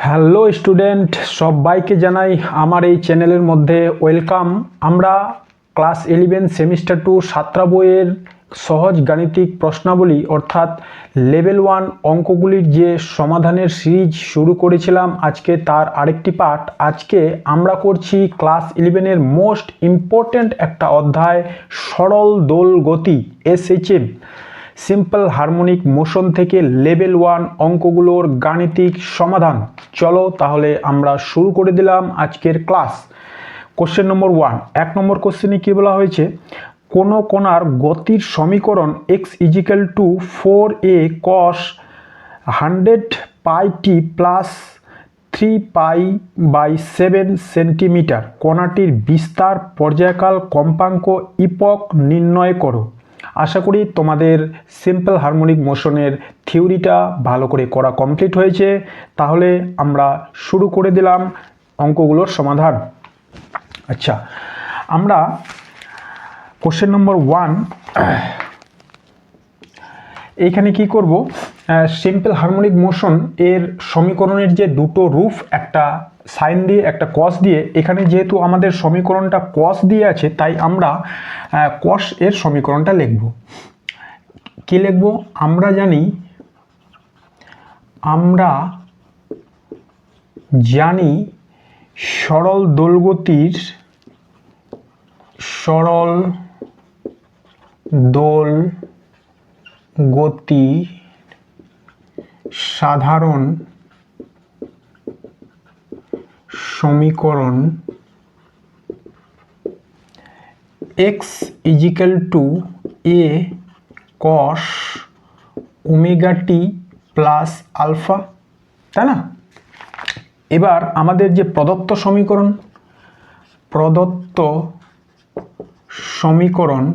Hello student, সবাইকে জানাই আমার এই চ্যানেলের মধ্যে ওয়েলকাম। আমরা ক্লাস 11 সেমিস্টার 2 সাতটা বইয়ের সহজ গাণিতিক প্রশ্নাবলী অর্থাৎ লেভেল 1 অঙ্কগুলির যে সমাধানের সিরিজ শুরু করেছিলাম, আজকে তার আরেকটি পার্ট। আজকে আমরা করছি ক্লাস 11-এর মোস্ট ইম্পর্ট্যান্ট একটা অধ্যায়, সরল দোল গতি SHM সিম্পল হারমোনিক মোশন থেকে লেভেল 1 অঙ্কগুলোর গাণিতিক সমাধান। চলো তাহলে আমরা শুরু করে দিলাম আজকের ক্লাস। কোশ্চেন নম্বর 1, এক নম্বর কোশ্চেনে কি বলা হয়েছে, কোন কণার গতির সমীকরণ x = 4a cos 100 pi t plus 3π/7 centimetre, কণাটির বিস্তার, পর্যায়কাল, কম্পাঙ্ক, ইপক নির্ণয় করো। আশা করি তোমাদের সিম্পল হারমোনিক মোশনের থিওরিটা ভালো করে করা কমপ্লিট হয়েছে। তাহলে আমরা শুরু করে দিলাম অঙ্কগুলোর সমাধান। আচ্ছা, আমরা কোশ্চেন নম্বর 1 এইখানে কি করব, সিম্পল হারমোনিক মোশন এর সমীকরণের যে দুটো রূপ, একটা সাইন দিয়ে একটা কস দিয়ে, এখানে যেহেতু আমাদের সমীকরণটা কস দিয়ে আছে তাই আমরা কস এর সমীকরণটা লিখব। কি লিখব? আমরা জানি সরল দোলগতির সাধারণ সমীকরণ x = a cos ωt plus alpha, তাই না? এবার আমাদের যে প্রদত্ত সমীকরণ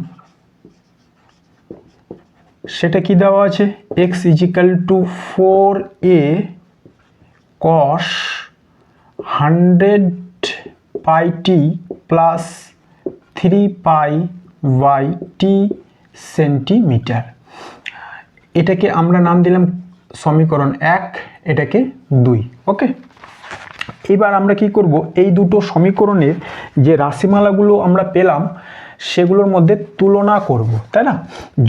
সেটা কি দেওয়া আছে, x = 4a cos 100 pi t plus 3π/t centimetre. এটাকে আমরা নাম দিলাম সমীকরণ 1, এটাকে 2। ওকে, এবার আমরা কি করব, এই দুটো সমীকরণের যে রাশিমালাগুলো আমরা পেলাম সেগুলোর মধ্যে তুলনা করব, তাই না?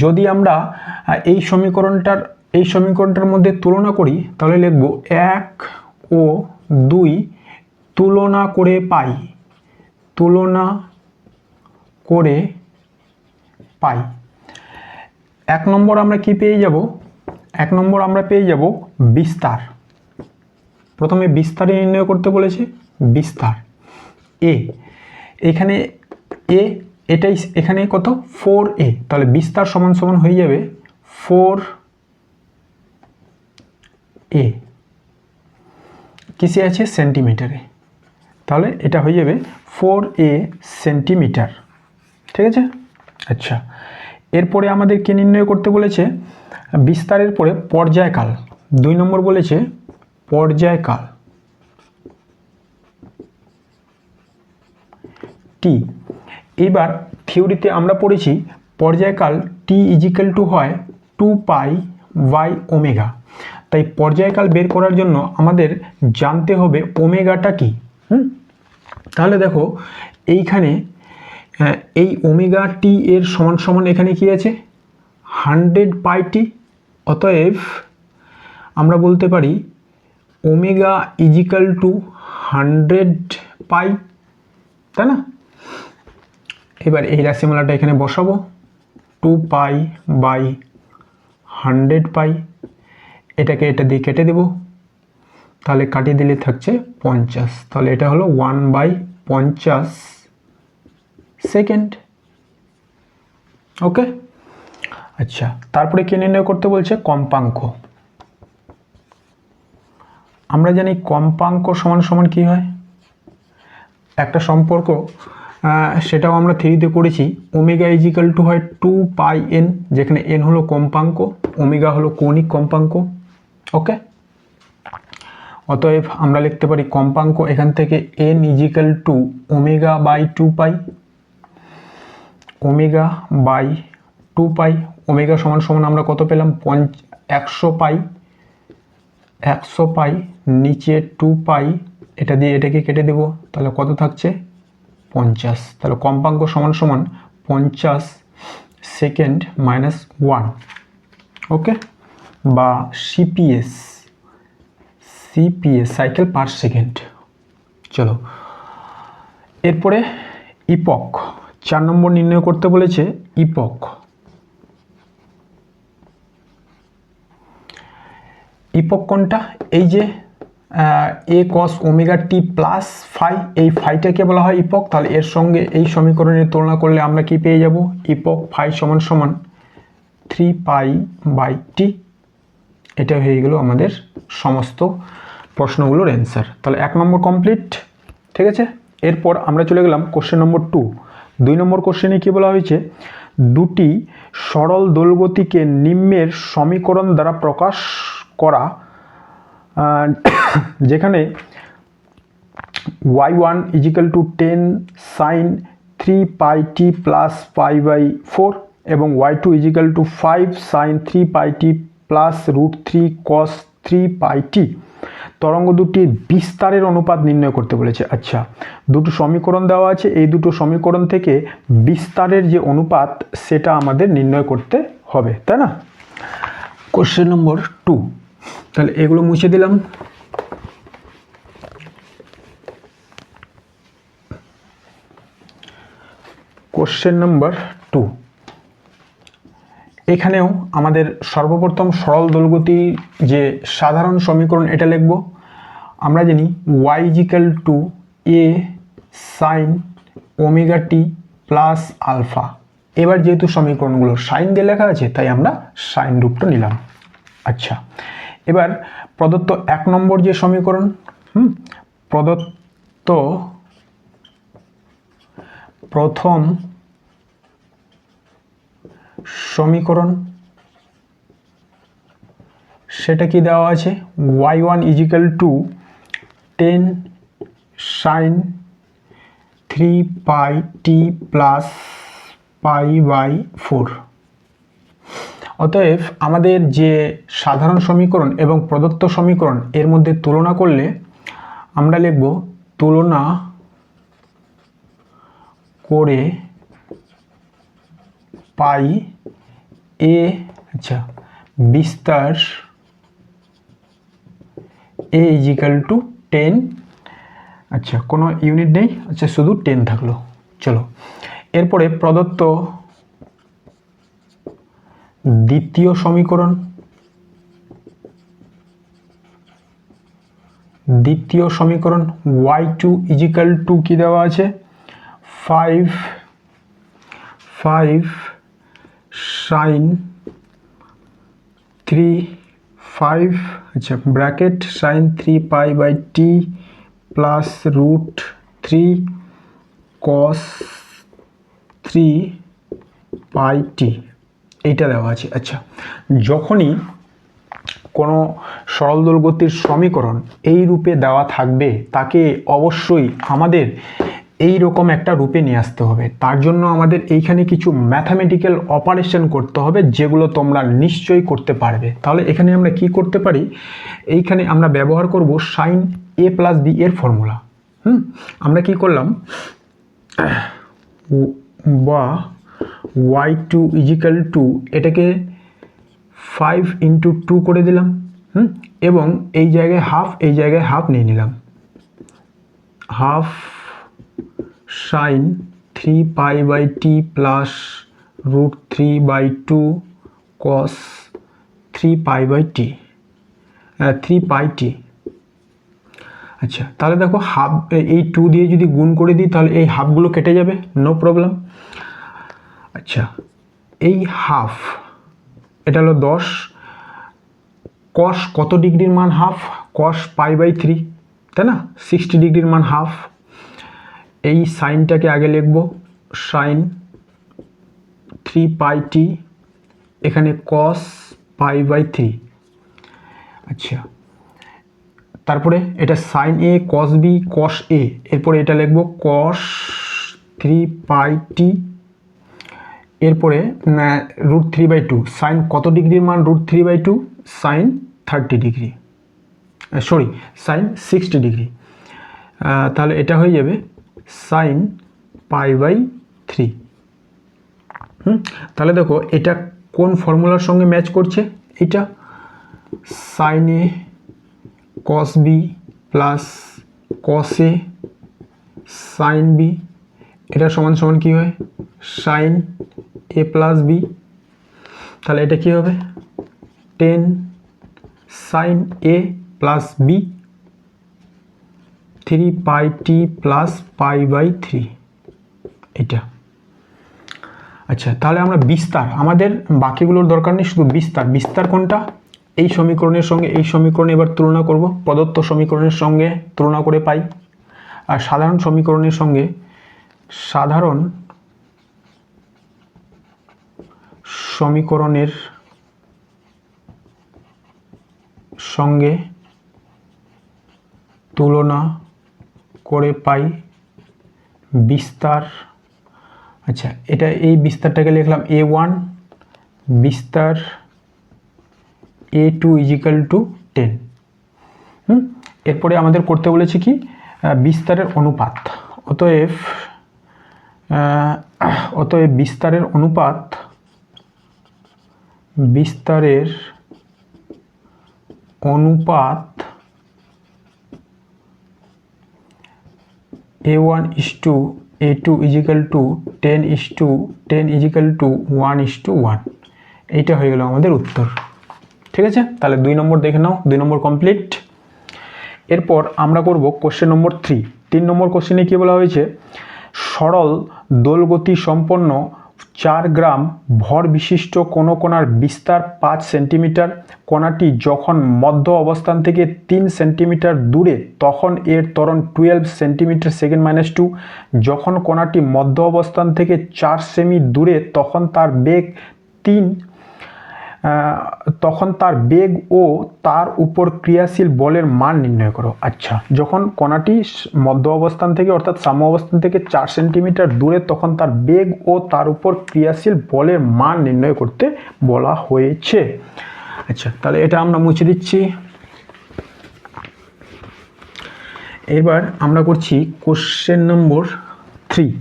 যদি আমরা এই সমীকরণটার মধ্যে তুলনা করি তাহলে লিখব 1 ও 2 তুলনা করে পাই। 1 নম্বর আমরা কি পেয়ে যাব? 1 নম্বর আমরা পেয়ে যাব বিস্তার। প্রথমে বিস্তার নির্ণয় করতে বলেছে, বিস্তার a, এখানে a, এটাই এখানে কত 4a, তাহলে বিস্তার সমান সমান হয়ে যাবে 4a, কিসে আছে? সেন্টিমিটারে। তাহলে এটা হয়ে যাবে 4a সেন্টিমিটার, ঠিক আছে? আচ্ছা, এরপরে আমাদের কি নির্ণয় করতে বলেছে? বিস্তারের পরে পর্যায়কাল, 2 নম্বর বলেছে পর্যায়কাল t। এবার থিওরিতে আমরা পড়েছি পর্যায়কাল t = হয় 2π/ω, তাই পর্যায়কাল বের করার জন্য আমাদের জানতে হবে ওমেগাটা কি। তাহলে দেখো এইখানে এই ওমেগা টি এর সমান সমান এখানে কি আছে? 100 pi t। অতএব আমরা বলতে পারি ওমেগা = 100 পাই, তাই না? এবার এই রাশিমালাটা এখানে বসাবো, 2π/100 পাই, এটাকে এটা দিয়ে কেটে দেব, তাহলে কাটিয়ে দিলে থাকছে 50, তাহলে এটা হলো 1/50 সেকেন্ড। ওকে, আচ্ছা, তারপরে কি নির্ণয় করতে বলছে? কম্পাঙ্ক। আমরা জানি কম্পাঙ্ক সমান সমান কি হয়, একটা সম্পর্ক, সেটাও আমরা থিওরিতে পড়েছি। ওমেগা = হয় 2πn, যেখানে n হলো কম্পাঙ্ক, ওমেগা হলো কৌণিক কম্পাঙ্ক। ওকে, অতএব আমরা লিখতে পারি কম্পাঙ্ক এখান থেকে n = ω/2π, ω/2π। ওমেগা সমান সমান আমরা কত পেলাম? 100 পাই, 100 পাই, নিচে 2 পাই, এটা দিয়ে এটাকে কেটে দেব, তাহলে কত থাকছে 50। তাহলে কম্পাঙ্ক সমান সমান 50 সেকেন্ড মাইনাস 1, ওকে, বা সিপিএস সাইকেল পার সেকেন্ড। চলো এরপরে ইপক 4 নম্বর নির্ণয় করতে বলেছে। ইপক কোনটা? এই যে এ কস ওমেগা টি প্লাস ফাই, এই ফাইটাকে বলা হয় ইপক। তাহলে এর সঙ্গে এই সমীকরণের তুলনা করলে আমরা কি পেয়ে যাব? ইপক ফাই সমান সমান 3 পাই বাই টি। এটা হয়ে গেল আমাদের সমস্ত প্রশ্নগুলোর অ্যান্সার। তাহলে 1 নম্বর কমপ্লিট, ঠিক আছে। এরপর আমরা চলে গেলাম কোশ্চেন নম্বর 2। 2 নম্বর কোশ্চেনে কি বলা হয়েছে? দুটি সরল দোলগতিকে নিম্নের সমীকরণ দ্বারা প্রকাশ করা, যেখানে y1 = 10 sin 3 pi t plus pi by 4 এবং y2 = 5 sin 3 pi t plus √3 cos 3 pi t. তরঙ্গ দুটির বিস্তারের অনুপাত নির্ণয় করতে বলেছে। আচ্ছা, দুটো সমীকরণ দেওয়া আছে, এই দুটো সমীকরণ থেকে বিস্তারের যে অনুপাত সেটা আমাদের নির্ণয় করতে হবে, তাই না? কোশ্চেন নম্বর 2, তাহলে এগুলো মুছে দিলাম। কোশ্চেন নম্বর 2, এখানেও আমাদের সর্বপ্রথম সরল দোলগতির যে সাধারণ সমীকরণ এটা লিখব। আমরা জানি y = a sin omega t plus alpha. এবার যেহেতু সমীকরণগুলো সাইন দিয়ে লেখা আছে তাই আমরা সাইন রূপটা নিলাম। আচ্ছা, এবার প্রদত্ত 1 নম্বর যে সমীকরণ, প্রদত্ত প্রথম সমীকরণ, সেটা কি দেওয়া আছে? y1 = 10 sin 3 pi t plus pi by 4। অতএব আমাদের যে সাধারণ সমীকরণ এবং প্রদত্ত সমীকরণ এর মধ্যে তুলনা করলে আমরা লিখব তুলনা করে পাই এ, আচ্ছা, বিস্তার a = 10, আচ্ছা কোনো ইউনিট নেই, আচ্ছা শুধু 10 থাকলো। চলো এরপরে প্রদত্ত দ্বিতীয় সমীকরণ, y2 = কি দেওয়া আছে? 5 sin 3 5, আচ্ছা bracket sin 3 pi by t plus √3 cos 3 pi t, এইটা দেওয়া আছে। আচ্ছা, যখনই কোনো সরল দোলগতির সমীকরণ এই রূপে দেওয়া থাকবে তাকে অবশ্যই আমাদের এই রকম একটা রূপে নিয়ে আসতে হবে। তার জন্য আমাদের এইখানে কিছু ম্যাথামেটিক্যাল অপারেশন করতে হবে, যেগুলো তোমরা নিশ্চয়ই করতে পারবে। তাহলে এখানে আমরা কি করতে পারি? এইখানে আমরা ব্যবহার করব sin a + b এর ফর্মুলা। আমরা কি করলাম? বা y2 = এটাকে 5 × 2 করে দিলাম, এবং এই জায়গায় হাফ, এই জায়গায় হাফ নিয়ে নিলাম। Half sin 3 pi by t plus √3/2 cos 3 pi by t, 3 pi t. আচ্ছা, তাহলে দেখো হাফ, এই 2 দিয়ে যদি গুণ করে দিই তাহলে এই হাফগুলো কেটে যাবে, নো প্রবলেম। আচ্ছা, এই হাফ, এটা হলো 10, cos কত ডিগ্রির মান হাফ? cos π/3, তাই না? 60 ডিগ্রির মান হাফ। এই সাইনটাকে আগে লিখব sin 3 পাই টি, এখানে cos π/3। আচ্ছা, তারপরে এটা sin a cos b cos a, এরপরে এটা লিখব cos 3 পাই টি, এরপরে √3/2, সাইন কত ডিগ্রির মান √3/2? sin 30 degree. Sorry sine 60 degree, তাহলে এটা হয়ে যাবে সাইন π/3। তাহলে দেখো এটা কোন ফর্মুলার সঙ্গে ম্যাচ করছে, এটা সাইন এ কস বি প্লাস কস এ সাইন বি, এটা সমান সমান কী হয় সাইন এ প্লাস বি। তাহলে এটা কী হবে 10 সাইন এ প্লাস বি 3πt প্লাস π/3 এটা। আচ্ছা, তাহলে আমরা বিস্তার, আমাদের বাকিগুলোর দরকার নেই, শুধু বিস্তার। বিস্তার কোনটা, এই সমীকরণের সঙ্গে এই সমীকরণ এবার তুলনা করব, প্রদত্ত সমীকরণের সঙ্গে তুলনা করে পাই, আর সাধারণ সমীকরণের সঙ্গে সাধারণ সমীকরণের সঙ্গে তুলনা করে পাই বিস্তার। আচ্ছা, এটা এই বিস্তারটাকে লিখলাম a1, বিস্তার a2 = 10। এরপরে আমাদের করতে বলেছে কি বিস্তারের অনুপাত। অতএব বিস্তারের অনুপাত, বিস্তারের অনুপাত a1 = a2 = 10 = 1:1। এইটা হয়ে গেল আমাদের উত্তর। ঠিক আছে, তাহলে 2 নম্বর দেখে নাও, 2 নম্বর কমপ্লিট। এরপর আমরা করব কোশ্চেন নম্বর 3 নম্বর কোশ্চেনে কি বলা হয়েছে, সরল দোলগতি সম্পন্ন 4 গ্রাম ভর বিশিষ্ট কোনো কণার বিস্তার 5 সেন্টিমিটার, কণাটি যখন মধ্য অবস্থান থেকে 3 সেন্টিমিটার দূরে তখন এর ত্বরণ 12 সেন্টিমিটার সেকেন্ড -2, যখন কণাটি মধ্য অবস্থান থেকে 4 সেমি দূরে তখন তার বেগ ও তার উপর ক্রিয়াশীল বলের মান নির্ণয় করো। আচ্ছা, যখন কণাটি মধ্য অবস্থান থেকে অর্থাৎ সাম্য অবস্থান থেকে 4 সেন্টিমিটার দূরে তখন তার বেগ ও তার উপর ক্রিয়াশীল বলের মান নির্ণয় করতে বলা হয়েছে। আচ্ছা, তাহলে এটা আমরা মুছে দিচ্ছি। এবার আমরা করছি কোশ্চেন নম্বর 3।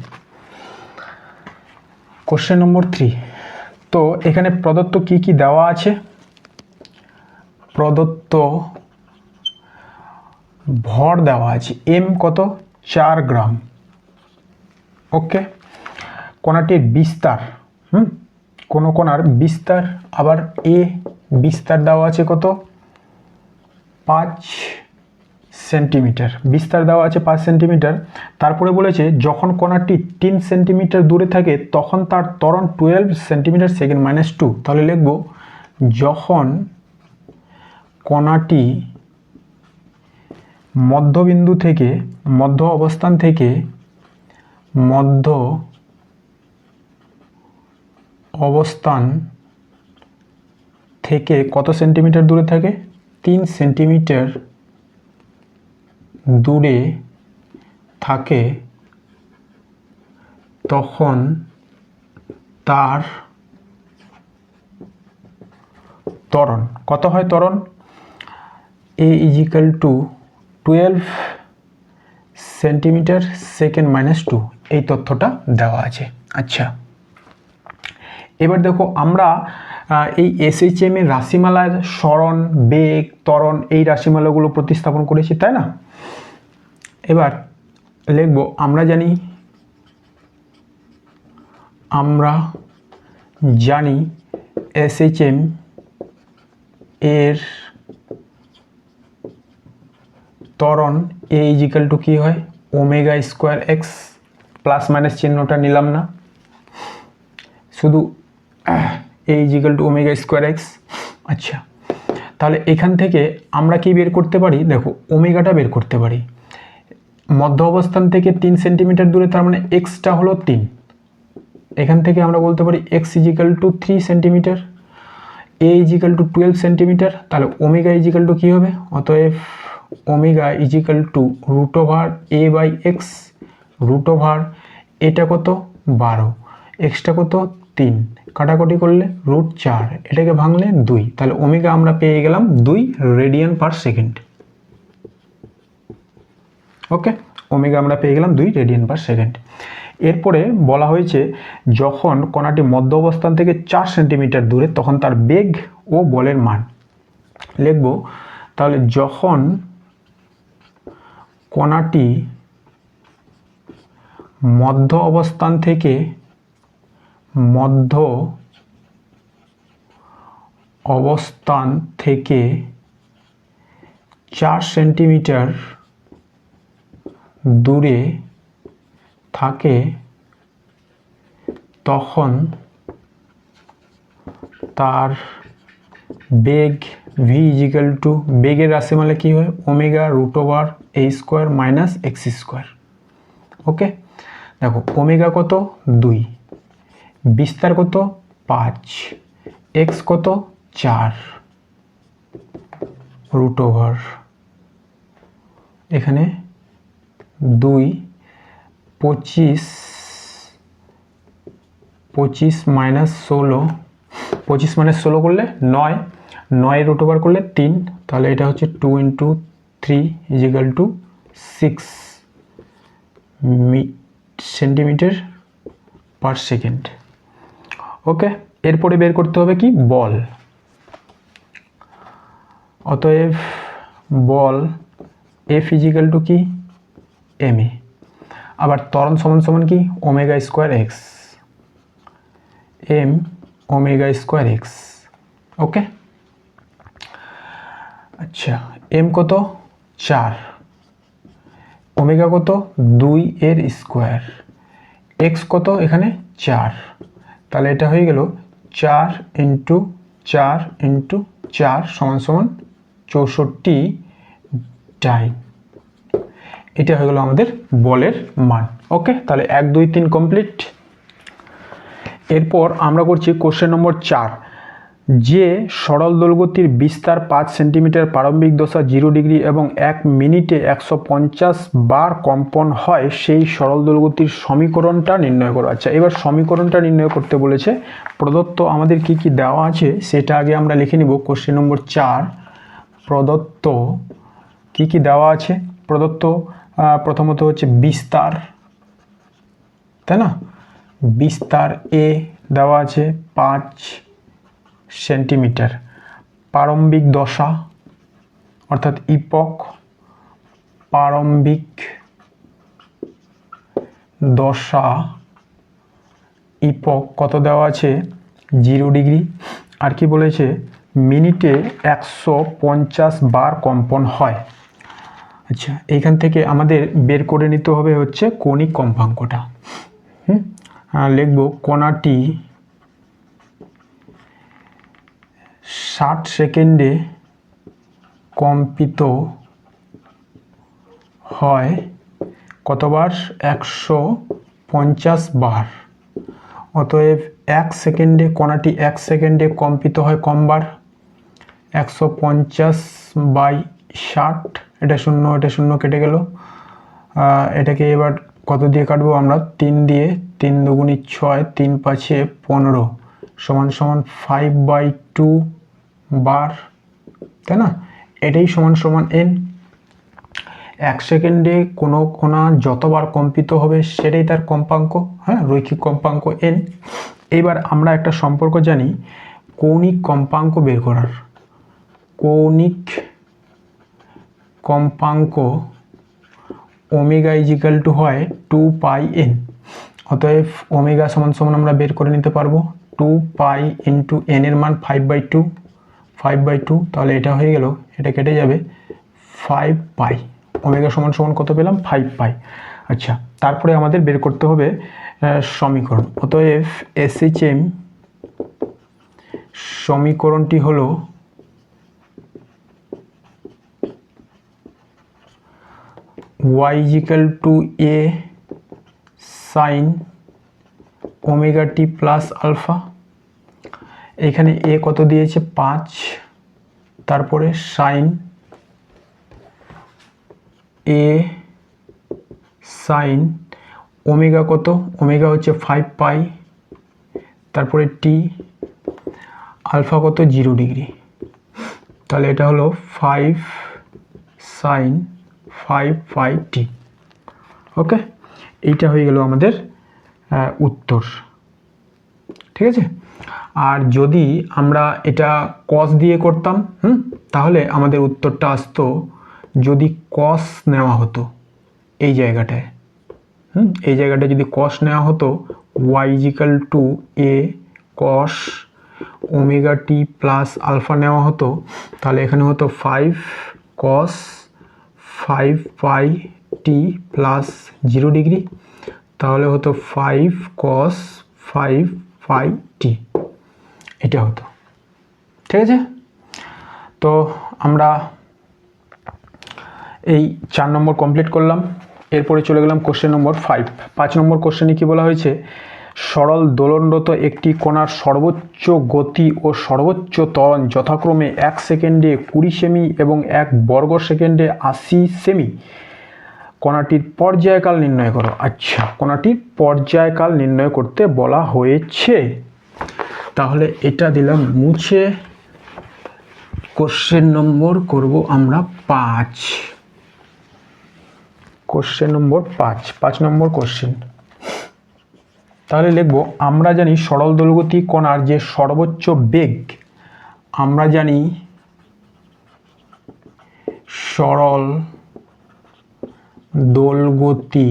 কোশ্চেন নম্বর 3, তো এখানে প্রদত্ত কি কি দেওয়া আছে, প্রদত্ত ভর দেওয়া আছে, এম কত 4 গ্রাম। ওকে, কণাটির বিস্তার, কোন কণার বিস্তার, আবার এ বিস্তার দেওয়া আছে কত 5 সেন্টিমিটার, বিস্তার দেওয়া আছে 5 সেন্টিমিটার। তারপরে বলেছে যখন কণাটি 3 সেন্টিমিটার দূরে থাকে তখন তার ত্বরণ 12 সেন্টিমিটার সেকেন্ড -2। তাহলে লিখব যখন কণাটি মধ্যবিন্দু থেকে মধ্য অবস্থান থেকে কত সেন্টিমিটার দূরে থাকে, 3 সেন্টিমিটার দূরে থাকে তখন তার ত্বরণ কত হয়, ত্বরণ a = 12 সেন্টিমিটার সেকেন্ড -2, এই তথ্যটা দেওয়া আছে। আচ্ছা, এবার দেখো আমরা এই SHM এর রাশিমালার সরণ, বেগ, ত্বরণ এই রাশিমালাগুলো প্রতিস্থাপন করেছি, তাই না? এবার লিখব আমরা জানি SHM এর ত্বরণ a = কি হয় ω²x, প্লাস মাইনাস চিহ্নটা নিলাম না, শুধু a = ω²x। আচ্ছা, তাহলে এখান থেকে আমরা কি বের করতে পারি, দেখো ওমেগাটা বের করতে পারি, মধ্য অবস্থান থেকে 3 সেন্টিমিটার দূরে, তার মানে এক্সটা হলো 3। এখান থেকে আমরা বলতে পারি x = 3 সেন্টিমিটার, a = 12 সেন্টিমিটার, তাহলে ওমেগা = কি হবে, অতএব ওমেগা √a/x এটা কত 12, এক্সটা কত 3, কাটাকুটি করলে √4, এটাকে ভাঙলে 2, তাহলে ওমেগা আমরা পেয়ে গেলাম 2 রেডিয়ান পার সেকেন্ড। ওকে, ওমেগা আমরা পেয়ে গেলাম 2 রেডিয়ান পার সেকেন্ড। এরপরে বলা হয়েছে যখন কণাটি মধ্য অবস্থান থেকে 4 সেন্টিমিটার দূরে তখন তার বেগ ও বলের মান লিখব। তাহলে যখন কণাটি মধ্য অবস্থান থেকে 4 সেন্টিমিটার দূরে থাকে তখন তার বেগ v ইজিক্যাল টু, বেগের রাশিমালা কি হয়, omega root over a square minus x square. Okay, দেখো ওমেগা কত 2, বিস্তার কত 5, এক্স কত 4, রুট ওভার এখানে 2, 25 মাইনাস 16, 25 মাইনাস 16 করলে 9, 9 রুট ওভার করলে 3, তাহলে এটা হচ্ছে 2 into 3 equal to 6 centimetre per second. Okay, এরপরে বের করতে হবে কি, বল। অতএব বল এফ ইজিক্যাল টু কি, এম এ। আবার ত্বরণ সমান সমান কি, omega square x, M omega square x. Okay, আচ্ছা এম কত 4, ওমেগা কত 2 এর স্কোয়ার, এক্স কত এখানে 4, তাহলে এটা হয়ে গেল 4 ইন্টু 4 ইন্টু 4 সমান সমান 64 টাইম। এটা হয়ে গেল আমাদের বলের মান। ওকে, তাহলে 1 2 3 কমপ্লিট। এরপর আমরা করছি কোশ্চেন নম্বর 4। যে সরল দোলগতির বিস্তার 5 সেন্টিমিটার, প্রারম্ভিক দশা 0 ডিগ্রি এবং 1 মিনিটে 150 বার কম্পন হয়, সেই সরল দোলগতির সমীকরণটা নির্ণয় করো। আচ্ছা, এবার সমীকরণটা নির্ণয় করতে বলেছে। প্রদত্ত আমাদের কি কি দেওয়া আছে সেটা আগে আমরা লিখে নিব। কোশ্চেন নম্বর 4, প্রদত্ত কি কি দেওয়া আছে। প্রদত্ত প্রথমত হচ্ছে বিস্তার, তাই না, বিস্তার এ দেওয়া আছে 5 সেন্টিমিটার, প্রারম্ভিক দশা অর্থাৎ ইপক, প্রারম্ভিক দশা ইপক কত দেওয়া আছে 0 ডিগ্রি। আর কি বলেছে, মিনিটে 150 বার কম্পন হয়। আচ্ছা, এইখান থেকে আমাদের বের করে নিতে হবে হচ্ছে কৌণিক কম্পাঙ্কটা। লিখব কণাটি 60 সেকেন্ডে কম্পিত হয় কতবার, 150 বার। অতএব 1 সেকেন্ডে কণাটি 1 সেকেন্ডে কম্পিত হয় কমবার, 150 বাই 60, এটা 0 এটা 0 কেটে গেল। এটাকে এবার কত দিয়ে কাটবো আমরা, 3 দিয়ে, 3 দুগুণি 6, 3 পাঁচে 15 সমান সমান 5/2 বার, তাই না। এটাই সমান সমান n। 1 সেকেন্ডে কোনো কণা যতবার কম্পিত হবে সেটাই তার কম্পাঙ্ক, হ্যাঁ, রৈখিক কম্পাঙ্ক n। এবার আমরা একটা সম্পর্ক জানি কৌণিক কম্পাঙ্ক বের করার। কৌণিক কম্পাঙ্ক ওমেগা ইজিক্যাল টু হয় 2 পাই n। অতএব ওমেগা সমান সমান আমরা বের করে নিতে পারবো 2 পাই ইন্টু n এর মান 5/2, তাহলে এটা হয়ে গেল, এটা কেটে যাবে 5 পাই। ওমেগা সমান সমান কত পেলাম, 5 পাই। আচ্ছা, তারপরে আমাদের বের করতে হবে সমীকরণ। অতএব SHM সমীকরণটি হলো y is equal to a sine omega t plus alpha. এখানে a কত দিয়েছে 5, তারপরে সাইন a সাইন ওমেগা কত, ওমেগা হচ্ছে 5 পাই, তারপরে টি, আলফা কত 0 ডিগ্রি। তাহলে এটা হলো 5 সাইন 5 পাই টি। ওকে, এইটা হয়ে গেল আমাদের উত্তর। ঠিক আছে, আর যদি আমরা এটা কস দিয়ে করতাম তাহলে আমাদের উত্তরটা আসতো যদি কস নেওয়া হতো এই জায়গাটায়, এই জায়গাটায় যদি কস নেওয়া হতো y is equal to a cos omega t plus alpha নেওয়া হতো, তাহলে এখানে হতো 5 cos 5 pi t plus 0 degree, তাহলে হতো 5 cos 5 পাই টি, এটা হতো। ঠিক আছে, তো আমরা এই 4 নম্বর কমপ্লিট করলাম। এরপরে চলে গেলাম কোশ্চেন নম্বর 5। 5 নম্বর কোশ্চেনে কি বলা হয়েছে, সরল দোলনরত একটি কণার সর্বোচ্চ গতি ও সর্বোচ্চ ত্বরণ যথাক্রমে 1 সেকেন্ডে 20 সেমি এবং 1 বর্গ সেকেন্ডে 80 সেমি। কণাটির পর্যায়কাল নির্ণয় করো। আচ্ছা, কণাটির পর্যায়কাল নির্ণয় করতে বলা হয়েছে, তাহলে এটা দিলাম মুছে। কোশ্চেন নম্বর করব আমরা 5। কোশ্চেন নম্বর 5 নম্বর কোশ্চেন। তাহলে লিখব, আমরা জানি সরল দোলগতি কণার যে সর্বোচ্চ বেগ, আমরা জানি সরল দোলগতি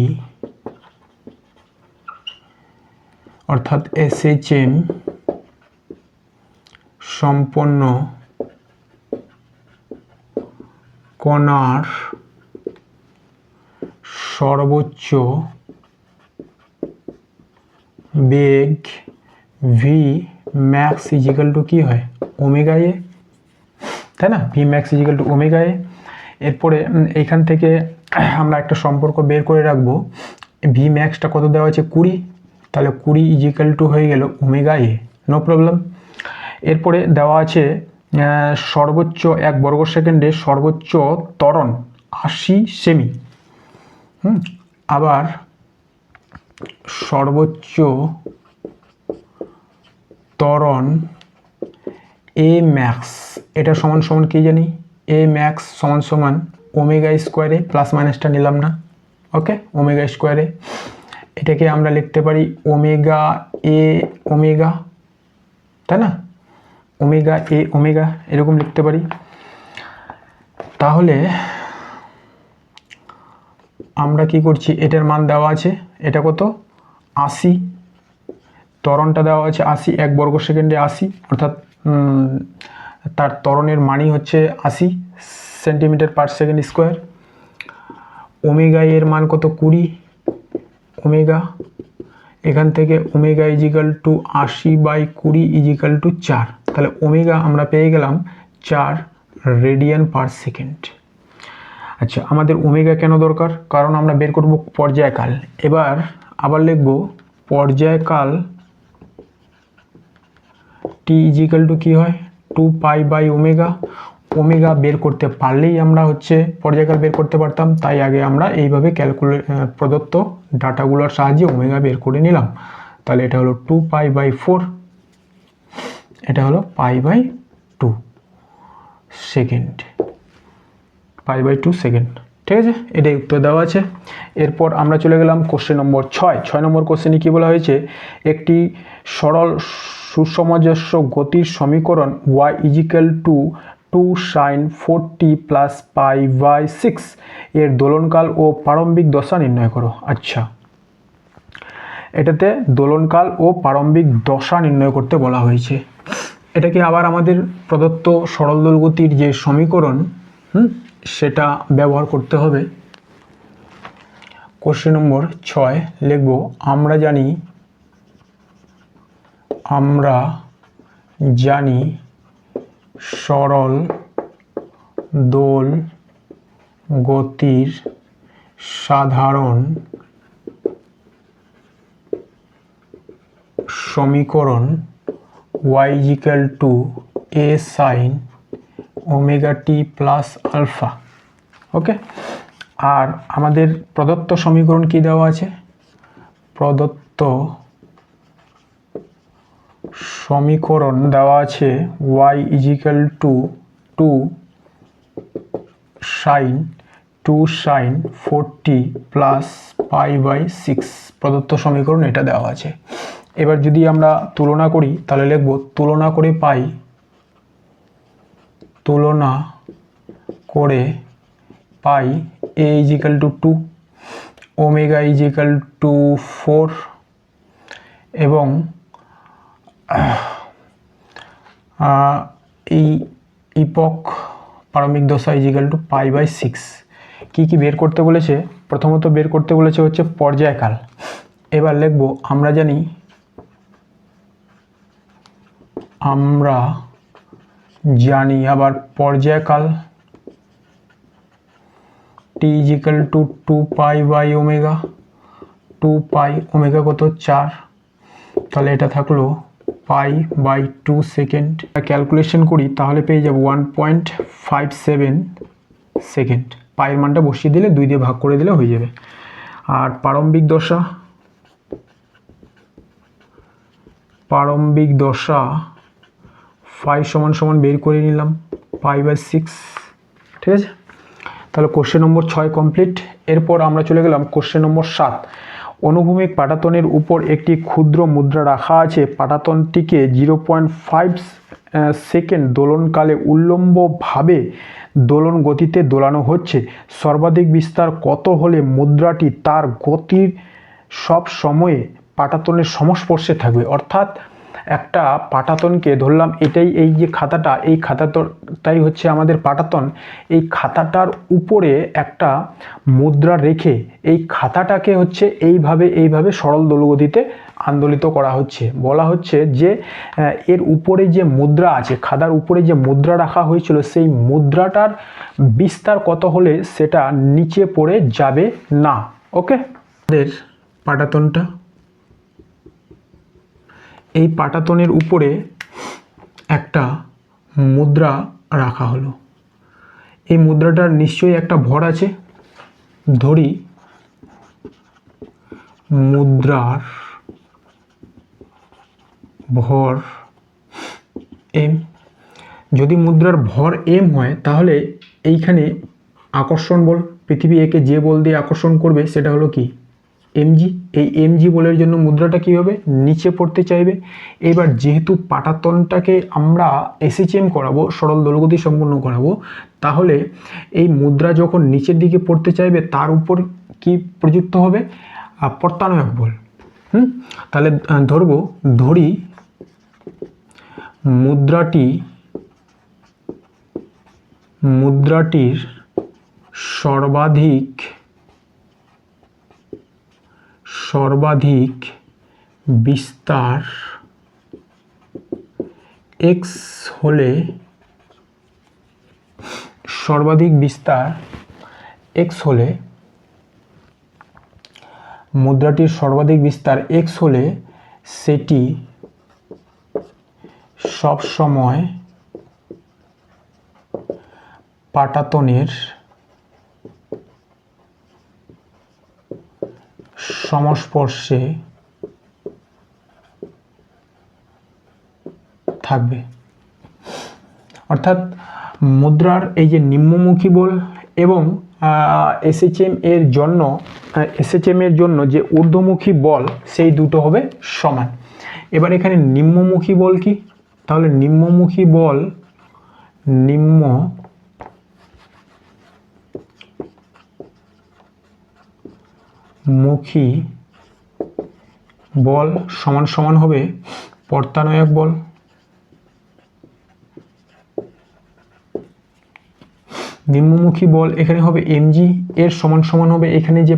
অর্থাৎ SHM সম্পন্ন কণার সর্বোচ্চ বেগ ভি ম্যাক্স ইজিক্যাল টু কী হয়, ওমেগা এ, তাই না? V max equal to omega A. এরপরে এইখান থেকে আমরা একটা সম্পর্ক বের করে রাখবো, ভি ম্যাক্সটা কত দেওয়া আছে 20, তাহলে 20 ইজিক্যাল টু হয়ে গেল ওমেগা এ, নো প্রবলেম। এরপরে দেওয়া আছে সর্বোচ্চ 1 বর্গ সেকেন্ডে সর্বোচ্চ ত্বরণ 80 সেমি। আবার সর্বোচ্চ ত্বরণ এ ম্যাক্স, এটা সমান সমান কি জানি, এ ম্যাক্স সমান সমান ওমেগা স্কোয়ারে, প্লাস মাইনাসটা নিলাম না, ওকে, ওমেগা স্কোয়ারে। এটাকে আমরা লিখতে পারি ওমেগা এ ওমেগা, তাই না? ওমেগা এ ওমেগা এরকম লিখতে পারি। তাহলে আমরা কি করছি, এটার মান দেওয়া আছে, এটা কত 80, ত্বরণটা দেওয়া আছে 80, 1 বর্গ সেকেন্ডে 80, অর্থাৎ তার ত্বরণের মানই হচ্ছে 80 centimetre per second square. Omega এর মান কত 20 ওমেগা, এখান থেকে omega is equal to 80/20 is equal to 4, তাহলে ওমেগা আমরা পেয়ে গেলাম 4 রেডিয়ান পার সেকেন্ড। আচ্ছা, আমাদের ওমেগা কেন দরকার, কারণ আমরা বের করব পর্যায়কাল। এবার আবার লিখব পর্যায়কাল টি ইজিক্যাল টু কী হয় 2π/ওমেগা। ওমেগা বের করতে পারলেই আমরা হচ্ছে পর্যায়কাল বের করতে পারতাম, তাই আগে আমরা এইভাবে প্রদত্ত ডাটাগুলোর সাহায্যে ওমেগা বের করে নিলাম। তাহলে এটা হলো 2π/4, এটা হলো π/2 সেকেন্ড, π/2 সেকেন্ড। ঠিক আছে, এটাই উত্তর দেওয়া আছে। এরপর আমরা চলে গেলাম কোশ্চেন নম্বর 6 নম্বর কোশ্চেনে কি বলা হয়েছে, একটি সরল সুসমঞ্জস্য গতির সমীকরণ y is equal to 2 sin 4t plus π/6 এর দোলনকাল ও প্রারম্ভিক দশা নির্ণয় করো। আচ্ছা, এটাতে দোলনকাল ও প্রারম্ভিক দশা নির্ণয় করতে বলা হয়েছে। এটাকে আবার আমাদের প্রদত্ত সরল দোলগতির যে সমীকরণ সেটা ব্যবহার করতে হবে। কোশ্চেন নম্বর 6 লিখব, আমরা জানি সরল দোল গতির সাধারণ সমীকরণ y is equal to a sin omega t plus alpha. Okay, আর আমাদের প্রদত্ত সমীকরণ কি দেওয়া আছে, প্রদত্ত সমীকরণ দেওয়া আছে y is equal to 2 sin 4t plus pi by 6 প্রদত্ত সমীকরণ এটা দেওয়া আছে। এবার যদি আমরা তুলনা করি তাহলে লিখব তুলনা করে পাই a is equal to 2, omega is equal to 4 এবং এই ইপক প্রারম্ভিক দশা is equal to pi by 6। কি কি বের করতে বলেছে? প্রথমত বের করতে বলেছে হচ্ছে পর্যায়কাল। এবার লিখব আমরা জানি আবার পর্যায়কাল t is equal to 2 pi by omega, 2 pi omega কত 4, তাহলে এটা থাকলো পাই বাই 2 সেকেন্ড। ক্যালকুলেশন করি তাহলে পেয়ে যাব 1.57 সেকেন্ড। পায়ের মানটা বসিয়ে দিলে 2 দিয়ে ভাগ করে দিলে হয়ে যাবে। আর প্রারম্ভিক দশা 5 সমান বের করে নিলাম পাই বাই 6, ঠিক আছে। তাহলে কোশ্চেন নম্বর 6 কমপ্লিট। এরপর আমরা চলে গেলাম কোশ্চেন নম্বর 7। অনুভূমিক পাটাতনের উপর একটি ক্ষুদ্র মুদ্রা রাখা আছে। পাটাতনটিকে 0.5 সেকেন্ড দোলনকালে উল্লম্বভাবে দোলন গতিতে দোলানো হচ্ছে। সর্বাধিক বিস্তার কত হলে মুদ্রাটি তার গতির সব সময়ে পাটাতনের সংস্পর্শে থাকবে? অর্থাৎ একটা পাটাতনকে ধরলাম এটাই, এই যে খাতাটা, এই খাতাটাই হচ্ছে আমাদের পাটাতন। এই খাতাটার উপরে একটা মুদ্রা রেখে এই খাতাটাকে হচ্ছে এইভাবে সরল দোলগতিতে আন্দোলিত করা হচ্ছে। বলা হচ্ছে যে এর উপরে যে মুদ্রা আছে, খাতার উপরে যে মুদ্রা রাখা হয়েছিল, সেই মুদ্রাটার বিস্তার কত হলে সেটা নিচে পড়ে যাবে না। ওকে, আমাদের পাটাতনটা, এই পাটাতনের উপরে একটা মুদ্রা রাখা হলো। এই মুদ্রাটার নিশ্চয়ই একটা ভর আছে। ধরি মুদ্রার ভর m। যদি মুদ্রার ভর m হয় তাহলে এইখানে আকর্ষণ বল, পৃথিবী একে যে বল দিয়ে আকর্ষণ করবে সেটা হলো কি? mg। এই mg বলের জন্য মুদ্রাটা কি হবে? নিচে পড়তে চাইবে। এবার যেহেতু পাটাতনটাকে আমরা SHM করাবো, সরল দোলগতি সম্পন্ন করাবো, তাহলে এই মুদ্রা যখন নিচের দিকে পড়তে চাইবে তার উপর কি প্রযুক্ত হবে? প্রত্যানয়ক বল। তাহলে ধরি মুদ্রাটির সর্বাধিক বিস্তার x হলে, মুদ্রাটির সর্বাধিক বিস্তার x হলে সেটি সব সময় পাটাতনের সংস্পর্শে থাকবে। অর্থাৎ মুদ্রার এই যে নিম্নমুখী বল এবং SHM এর জন্য যে ঊর্ধ্বমুখী বল, সেই দুটো হবে সমান। এবার এখানে নিম্নমুখী বল কি? তাহলে নিম্নমুখী বল সমান হবে প্রত্যানয়ক বল। নিম্নমুখী বল এখানে হবে mg, এর সমান হবে এখানে যে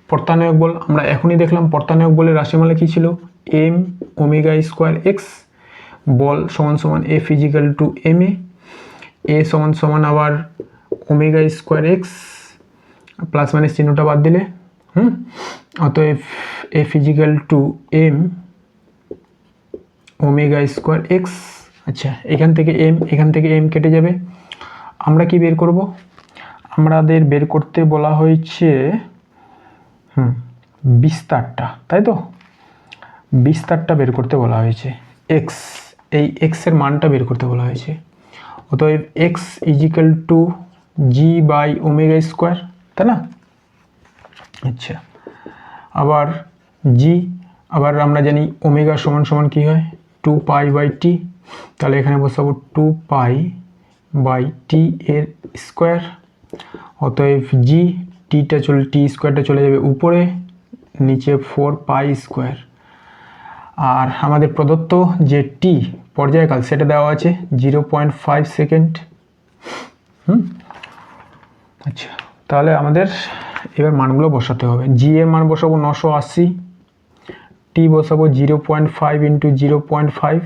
প্রত্যানয়ক বল। আমরা এখনই দেখলাম প্রত্যানয়ক বলের রাশিমালা কি ছিল? m omega square x। বল সমান F is equal to ma, a সমান আবার omega square x, plus minus চিহ্নটা বাদ দিলে অতএব F is equal to m omega square x। আচ্ছা, এখান থেকে m কেটে যাবে। আমরা কি বের করব? আমাদের বের করতে বলা হয়েছে বিস্তারটা, তাই তো? বিস্তারটা বের করতে বলা হয়েছে, x, এই x এর মানটা বের করতে বলা হয়েছে। অতএব x is equal to g by omega square, তাই না? আচ্ছা, আবার জি, আবার আমরা জানি ওমেগা সমান সমান কী হয় 2π/t, তাহলে এখানে বসাবো 2π/t এর স্কোয়ার, অতএব জি টি স্কোয়ারটা চলে যাবে উপরে, নিচে 4π²। আর আমাদের প্রদত্ত যে টি পর্যায়কাল সেটা দেওয়া আছে 0.5 সেকেন্ড। আচ্ছা, তাহলে আমাদের এবার মানগুলো বসাতে হবে। জি এর মান বসাবো 980, টি বসাবো 0.5 ইন্টু 0.5,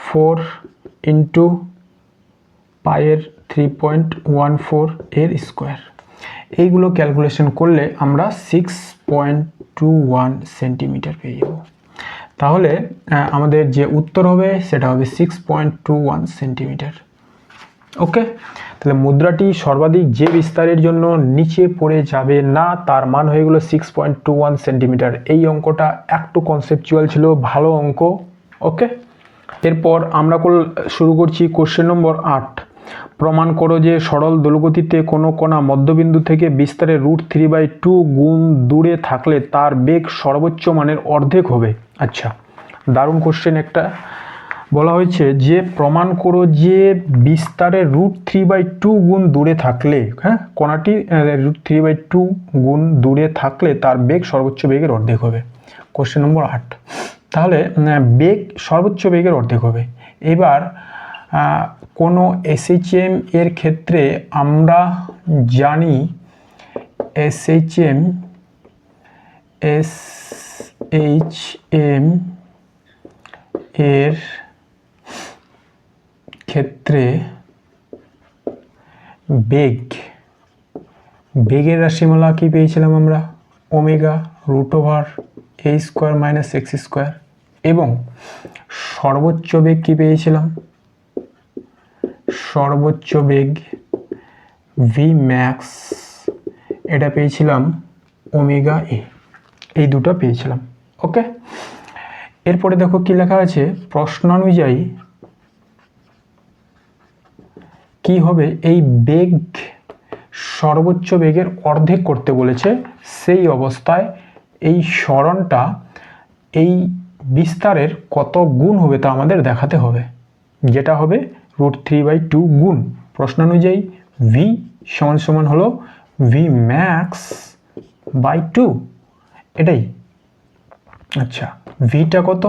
4 ইন্টু পায়ের 3.14 এর স্কোয়ার। এইগুলো ক্যালকুলেশন করলে আমরা 6.21 সেন্টিমিটার পেয়ে যাব। তাহলে আমাদের যে উত্তর হবে সেটা হবে 6.21 সেন্টিমিটার। ওকে, তাহলে মুদ্রাটি সর্বাধিক যে বিস্তারের জন্য নিচে পড়ে যাবে না তার মান হয়ে গেল 6.21 সেন্টিমিটার। এই অঙ্কটা একটু কনসেপচুয়াল ছিল, ভালো অঙ্ক। ওকে, এরপর আমরা শুরু করছি কোশ্চেন নম্বর 8। প্রমাণ করো যে সরল দোলগতিতে কোনো কণা মধ্যবিন্দু থেকে বিস্তারের √3/2 গুণ দূরে থাকলে তার বেগ সর্বোচ্চ মানের অর্ধেক হবে। আচ্ছা, দারুণ কোশ্চেন একটা। বলা হয়েছে যে প্রমাণ করো যে বিস্তারের √3/2 গুণ দূরে থাকলে, কণাটি √3/2 গুণ দূরে থাকলে তার বেগ সর্বোচ্চ বেগের অর্ধেক হবে। Question number 8। তাহলে বেগ সর্বোচ্চ বেগের অর্ধেক হবে। এবার কোনো এসএইচএম এর ক্ষেত্রে আমরা জানি এসএইচএম এর ক্ষেত্রে বেগের রাশিমালা কি পেয়েছিলাম আমরা? ওমেগা √a² - x², এবং সর্বোচ্চ বেগ কি পেয়েছিলাম? সর্বোচ্চ বেগ Vmax, এটা পেয়েছিলাম ওমেগা এ। এই দুটো পেয়েছিলাম। ওকে, এরপরে দেখো কি লেখা আছে, প্রশ্নানুযায়ী কি হবে? এই বেগ সর্বোচ্চ বেগের অর্ধেক করতে বলেছে। সেই অবস্থায় এই সরণটা এই বিস্তারের কত গুণ হবে তা আমাদের দেখাতে হবে, যেটা হবে √3/2 গুণ। প্রশ্নানুযায়ী ভি সমান সমান হলো Vmax/2, এটাই। আচ্ছা, ভিটা কত?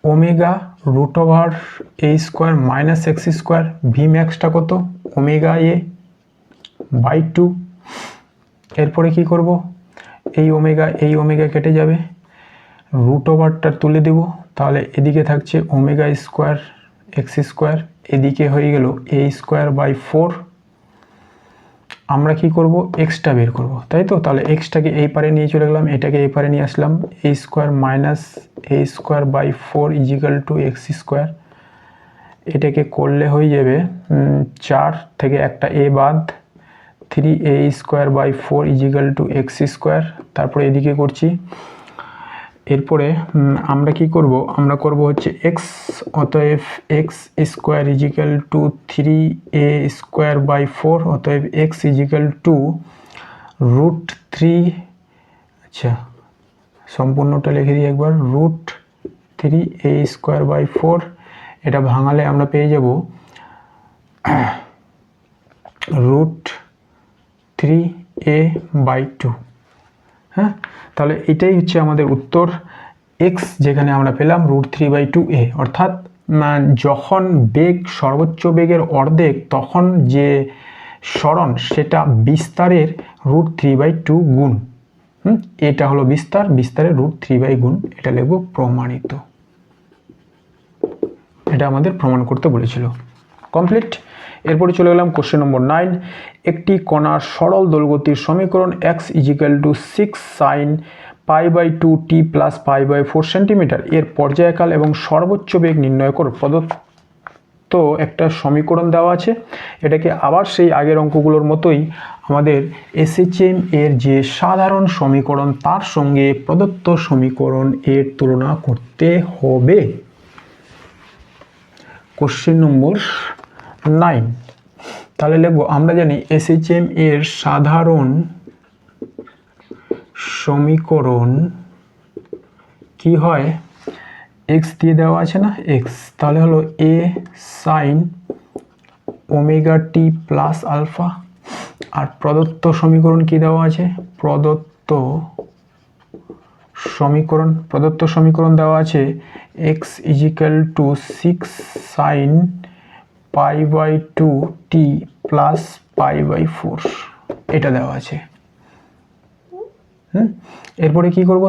Omega √a² - x²। Vmaxটা কত? Omega a/2। এরপরে কি করব? এই ওমেগা কেটে যাবে, √টা তুলে দেব, তাহলে এদিকে থাকছে ওমেগা² x², এদিকে হয়ে গেল a²/4। আমরা কি করব? এক্সটা বের করব, তাই তো? তাহলে এক্সটাকে এই পারে নিয়ে চলে গেলাম, এটাকে এই পারে নিয়ে আসলাম, a² - a²/4 = x²। এটাকে করলে হয়ে যাবে 4 থেকে একটা a বাদ, 3a²/4 = x²। তারপরে এদিকে করছি। এরপরে আমরা কি করব? আমরা করব হচ্ছে x, অতএব x² = 3a²/4, অতএব x √3। আচ্ছা, সম্পূর্ণটা লিখে দিই একবার, √3a²/4। এটা ভাঙালে আমরা পেয়ে যাব √3a/2। হ্যাঁ, তাহলে এটাই হচ্ছে আমাদের উত্তর। x যেখানে আমরা পেলাম √3/2a, অর্থাৎ যখন বেগ সর্বোচ্চ বেগের অর্ধেক তখন যে সরণ সেটা বিস্তারের √3/2 গুণ। এটা হলো বিস্তারের √3/2 গুণ, এটা লিখব প্রমাণিত। এটা আমাদের প্রমাণ করতে বলেছিল। কমপ্লিট। এরপরে চলে গেলাম কোশ্চেন নম্বর 9। একটি কণার সরল দোলগতির সমীকরণ x = 6 sin π/2t + π/4 সেন্টিমিটার এর পর্যায়কাল এবং সর্বোচ্চ বেগ নির্ণয় করো। প্রদত্ত একটা সমীকরণ দেওয়া আছে। এটাকে আবার সেই আগের অঙ্কগুলোর মতোই আমাদের এসএইচএম এর যে সাধারণ সমীকরণ তার সঙ্গে প্রদত্ত সমীকরণ এর তুলনা করতে হবে। Question number 9। তাহলে লিখব, আমরা জানি এসএইচএম এর সাধারণ সমীকরণ কি হয়, এক্স দিয়ে দেওয়া আছে না, এক্স, তাহলে হলো a sine omega t plus alpha. আর প্রদত্ত সমীকরণ কি দেওয়া আছে, প্রদত্ত সমীকরণ দেওয়া আছে x is equal to 6 sine pi by 2 t plus pi by 4, এটা দেওয়া আছে। এরপরে কি করব,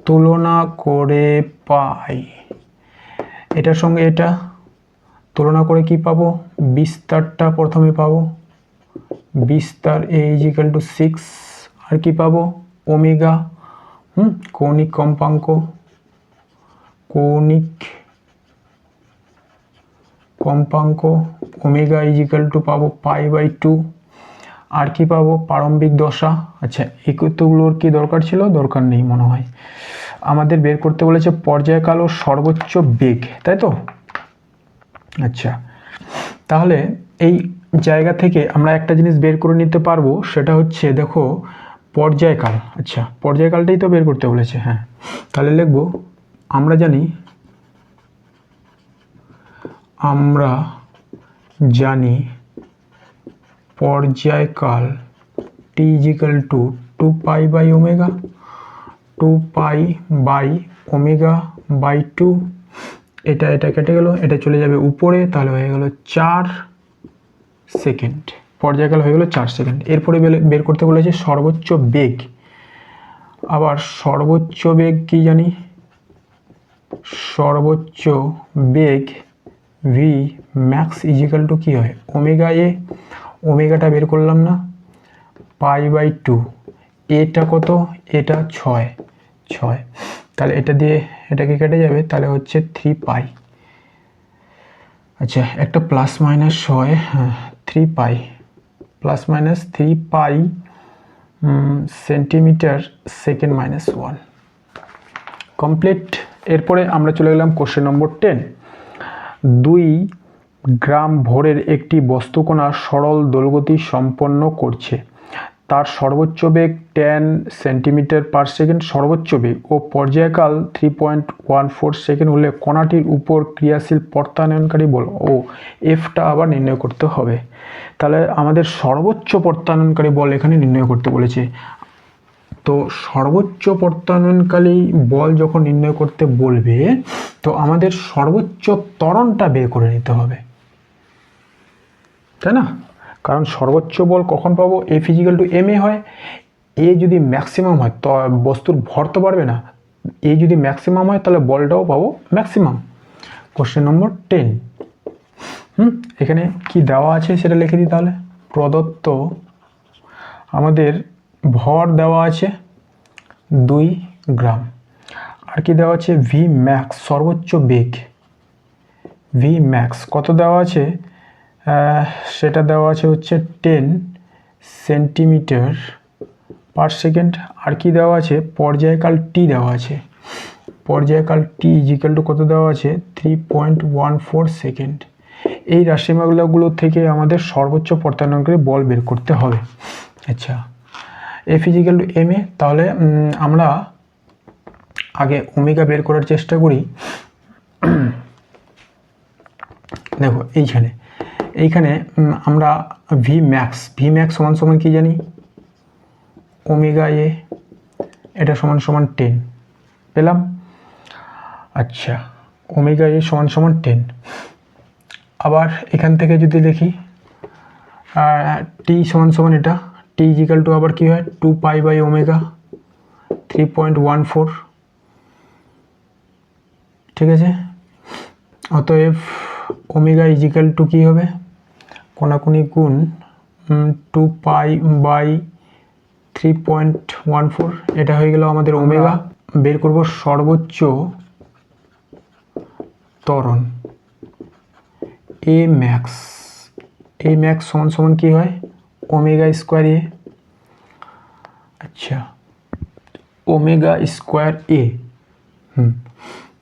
তুলনা করে পাই, এটার সঙ্গে এটা তুলনা করে কি পাবো, বিস্তারটা প্রথমে পাবো, বিস্তার এ ইজিক্যাল টু 6, আর কি পাবো, ওমেগা, কৌণিক কম্পাঙ্ক ওমেগা ইজিক্যাল টু পাবো পাই বাই 2, আর কি পাবো, প্রারম্ভিক দশা। আচ্ছা, এগুলোর কি দরকার ছিল, দরকার নেই মনে হয়, আমাদের বের করতে বলেছে পর্যায়কাল ও সর্বোচ্চ বেগ, তাই তো। আচ্ছা, তাহলে এই জায়গা থেকে আমরা একটা জিনিস বের করে নিতে পারবো, সেটা হচ্ছে দেখো পর্যায়কাল। আচ্ছা, পর্যায়কালটাই তো বের করতে বলেছে, হ্যাঁ, তাহলে লিখবো আমরা জানি পর্যায়কাল T equal to 2 pi by omega, 2 pi by omega by 2, এটা কেটে গেল, এটা চলে যাবে উপরে, তাহলে হয়ে গেল 4 সেকেন্ড, পর্যায়কাল হয়ে গেল 4 সেকেন্ড। এরপরে বের করতে বলেছে সর্বোচ্চ বেগ। আবার সর্বোচ্চ বেগ কি জানি, সর্বোচ্চ বেগ ভি ম্যাক্স ইজিক্যাল টু কি হয়, ওমেগা এ, ওমেগাটা বের করলাম না, পাই বাই 2, এটা কত, এটা 6, তাহলে এটা দিয়ে এটাকে কেটে যাবে, তাহলে হচ্ছে 3 পাই। আচ্ছা, একটা প্লাস মাইনাস হয়, হ্যাঁ, 3 পাই প্লাস মাইনাস 3 পাই সেন্টিমিটার সেকেন্ড মাইনাস 1, কমপ্লিট। এরপরে আমরা চলে গেলাম কোশ্চেন নম্বর 10। 2 গ্রাম ভরের একটি বস্তুকণা সরল দোলগতি সম্পন্ন করছে, তার সর্বোচ্চ বেগ 10 সেন্টিমিটার পার সেকেন্ড সর্বোচ্চ বেগ ও পর্যায়কাল 3.14 সেকেন্ড হলে কণাটির উপর ক্রিয়াশীল প্রত্যানয়নকারী বল ও এফটা আবার নির্ণয় করতে হবে। তাহলে আমাদের সর্বোচ্চ প্রত্যানয়নকারী বল এখানে নির্ণয় করতে বলেছে। তো সর্বোচ্চ প্রত্যানয়নকারী বল যখন নির্ণয় করতে বলবে, তো আমাদের সর্বোচ্চ ত্বরণটা বের করে নিতে হবে, তাই না? কারণ সর্বোচ্চ বল কখন পাবো, F equal two M A হয়, এ যদি ম্যাক্সিমাম হয় তো বস্তুর ভর তো বাড়বে না, এ যদি ম্যাক্সিমাম হয় তাহলে বলটাও পাবো ম্যাক্সিমাম। কোশ্চেন নম্বর 10, এখানে কি দেওয়া আছে সেটা লিখে দিই। তাহলে প্রদত্ত আমাদের ভর দেওয়া আছে 2 গ্রাম, আর কি দেওয়া আছে, ভি ম্যাক্স সর্বোচ্চ বেগ, ভি ম্যাক্স কত দেওয়া আছে, সেটা দেওয়া আছে হচ্ছে 10 সেন্টিমিটার পার সেকেন্ড, আর কি দেওয়া আছে, পর্যায়কাল টি দেওয়া আছে, পর্যায়কাল টি ইজিক্যাল টু কত দেওয়া আছে, 3.14 সেকেন্ড। এই রাশিমালাগুলো থেকে আমাদের সর্বোচ্চ প্রত্যানয়নকারী বল বের করতে হবে। আচ্ছা, F equal two M A, তাহলে আমরা আগে ওমেগা বের করার চেষ্টা করি। দেখো এইখানে আমরা ভি ম্যাক্স সমান সমান কি জানি, ওমেগা এ, এটা সমান সমান 10 পেলাম। আচ্ছা, ওমেগা এ সমান সমান 10। আবার এখান থেকে যদি দেখি টি সমান সমান এটা, টি ইজিক্যাল টু আবার কি হয়, 2 পাই বাই ওমেগা 3.14, ঠিক আছে। অতএব ওমেগা ইজিক্যাল টু কী হবে, কোনাকুনি গুণ 2 পাই বাই 3.14, এটা হয়ে গেল আমাদের ওমেগা। বের করব সর্বোচ্চ ত্বরণ এ ম্যাক্স সমান সমান কী হয়, ওমেগা স্কোয়ার এ। আচ্ছা, ওমেগা স্কোয়ার এ,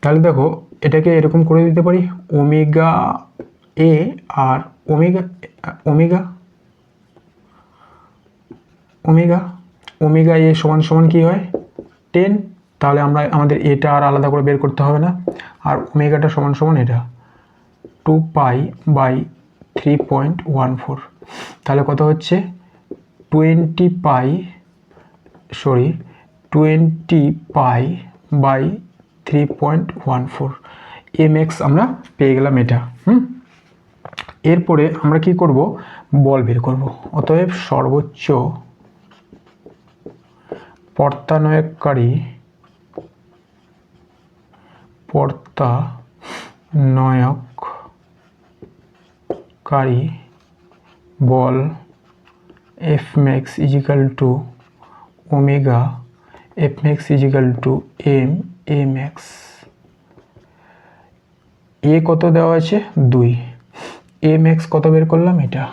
তাহলে দেখো এটাকে এরকম করে দিতে পারি, ওমেগা এ আর ওমেগা, ওমেগা এ সমান সমান কী হয় 10, তাহলে আমরা আমাদের এটা আর আলাদা করে বের করতে হবে না। আর ওমেগাটা সমান সমান এটা 2 পাই বাই 3.14, তাহলে কত হচ্ছে 20 পাই বাই 3.14 mx আমরা পেয়ে গেলাম এটা। এরপরে আমরা কি করব, বল বের করব। অতএব সর্বোচ্চ পর্তানয়কারী বল F max is equal to omega F max is equal to m a max। A কত দেওয়া আছে 2, a max কত বের করলাম এটা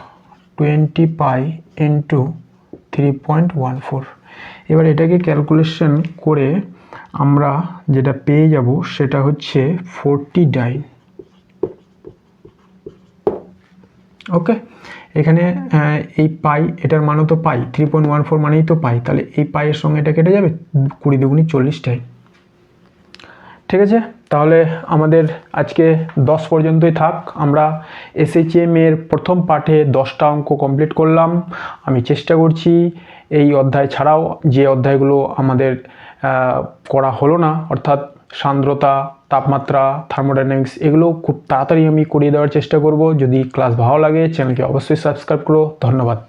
20 পাই ইন্টু 3.14। এবার এটাকে ক্যালকুলেশন করে আমরা যেটা পেয়ে যাব সেটা হচ্ছে 49। ওকে, এখানে এই পাই, এটার মানও তো পাই, 3.14 মানেই তো পাই, তাহলে এই পাইয়ের সঙ্গে এটা কেটে যাবে, 20 দুগুণি 40টাই। ঠিক আছে, তাহলে আমাদের আজকে 10 পর্যন্তই থাক। আমরা SHM এর প্রথম পাঠে 10টা অঙ্ক কমপ্লিট করলাম। আমি চেষ্টা করছি এই অধ্যায় ছাড়াও যে অধ্যায়গুলো আমাদের করা হলো না, অর্থাৎ সান্দ্রতা, তাপমাত্রা, থার্মোডাইনামিক্স, এগুলো খুব তাড়াতাড়ি আমি করিয়ে দেওয়ার চেষ্টা করব। যদি ক্লাস ভালো লাগে চ্যানেলকে অবশ্যই সাবস্ক্রাইব করো। ধন্যবাদ।